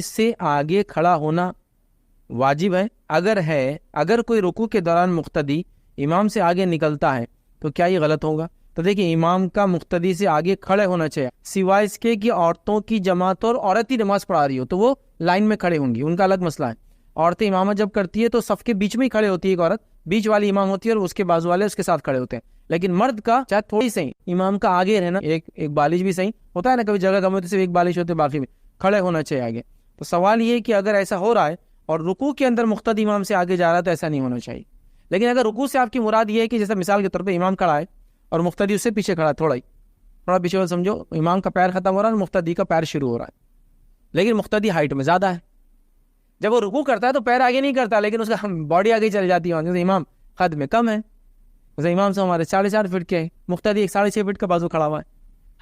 اس سے آگے کھڑا ہونا واجب ہے؟ اگر کوئی رکوع کے دوران مقتدی امام سے آگے نکلتا ہے تو کیا یہ غلط ہوگا؟ تو دیکھیں، امام کا مقتدی سے آگے کھڑے ہونا چاہیے، سوائے اس کے کہ عورتوں کی جماعت اور عورت ہی نماز پڑھا رہی ہو تو وہ لائن میں کھڑے ہوں گی، ان کا الگ مسئلہ ہے۔ عورتیں امامت جب کرتی ہے تو صف کے بیچ میں ہی کھڑے ہوتی ہے، ایک عورت بیچ والی امام ہوتی ہے اور اس کے بازو والے اس کے ساتھ کھڑے ہوتے ہیں۔ لیکن مرد کا چاہے تھوڑی صحیح امام کا آگے رہنا، ایک بالش بھی صحیح ہوتا ہے نا، کبھی جگہ کم ہوتی ہے صرف ایک بالش ہوتے باقی میں کھڑے ہونا چاہیے آگے۔ تو سوال یہ ہے کہ اگر ایسا ہو رہا ہے اور رکوع کے اندر مقتدی امام سے آگے جا رہا ہے تو ایسا نہیں ہونا چاہیے۔ لیکن اگر رکوع سے آپ کی مراد یہ ہے کہ جیسا مثال کے طور پہ امام کھڑا ہے اور مقتدی اس سے پیچھے کھڑا ہے، تھوڑا پیچھے سمجھو، امام کا پیر ختم ہو رہا ہے اور مقتدی کا پیر شروع ہو رہا ہے، لیکن مقتدی ہائٹ میں زیادہ ہے۔ جب وہ رکوع کرتا ہے تو پیر آگے نہیں کرتا، لیکن اس کا باڈی آگے چل جاتی ہے، جیسے امام قد میں کم ہے، جیسے امام سے ہمارے 4.5 فٹ کے ہے، مقتدی 6.5 فٹ کا بازو کھڑا ہوا ہے،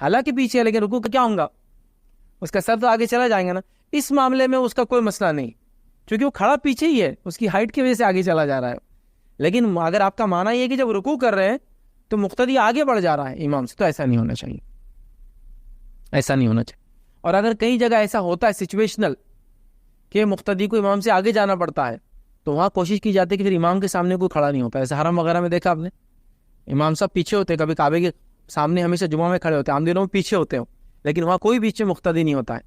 حالانکہ پیچھے ہے، لیکن رکوع کا کیا ہوگا، اس کا سر تو آگے چلا جائے گا نا۔ اس معاملے میں اس کا کوئی مسئلہ نہیں، کیونکہ وہ کھڑا پیچھے ہی ہے، اس کی ہائٹ کی وجہ سے آگے چلا جا رہا ہے۔ لیکن اگر آپ کا معنی یہ ہے کہ جب رکوع کر رہے ہیں تو مقتدی آگے بڑھ جا رہا ہے امام سے، تو ایسا نہیں ہونا چاہیے، ایسا نہیں ہونا چاہیے۔ اور اگر کئی جگہ ایسا ہوتا ہے سچویشنل کہ مقتدی کو امام سے آگے جانا پڑتا ہے تو وہاں کوشش کی جاتی ہے کہ پھر امام کے سامنے کوئی کھڑا نہیں ہوتا۔ ایسے حرم وغیرہ میں دیکھا آپ نے، امام صاحب پیچھے ہوتے ہیں، کبھی کعبے کے سامنے ہمیشہ جمعہ میں کھڑے ہوتے ہیں، عام دنوں میں پیچھے ہوتے ہیں، لیکن وہاں کوئی بیچ میں مقتدی نہیں ہوتا ہے۔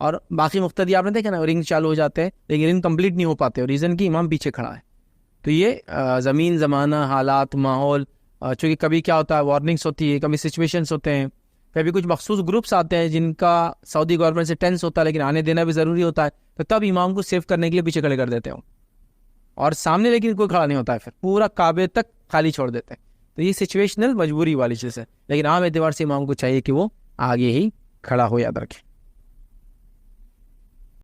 اور باقی مقتدی آپ نے دیکھا نا، رنگ چالو ہو جاتے ہیں لیکن رنگ کمپلیٹ نہیں ہو پاتے، اور ریزن کہ امام پیچھے کھڑا ہے۔ تو یہ زمین، زمانہ، حالات، ماحول، چونکہ کبھی کیا ہوتا ہے وارننگس ہوتی ہے، کبھی سچویشنس ہوتے ہیں، کبھی کچھ مخصوص گروپس آتے ہیں جن کا سعودی گورنمنٹ سے ٹینس ہوتا ہے لیکن آنے دینا بھی ضروری ہوتا ہے، تو تب امام کو سیو کرنے کے لیے پیچھے کھڑے کر دیتے ہیں، اور سامنے لیکن کوئی کھڑا نہیں ہوتا ہے، پھر پورا کعبے تک خالی چھوڑ دیتے ہیں۔ تو یہ سچویشنل مجبوری والی چیز ہے، لیکن عام اعتبار سے امام کو چاہیے کہ وہ آگے ہی کھڑا ہو، یاد رکھیں۔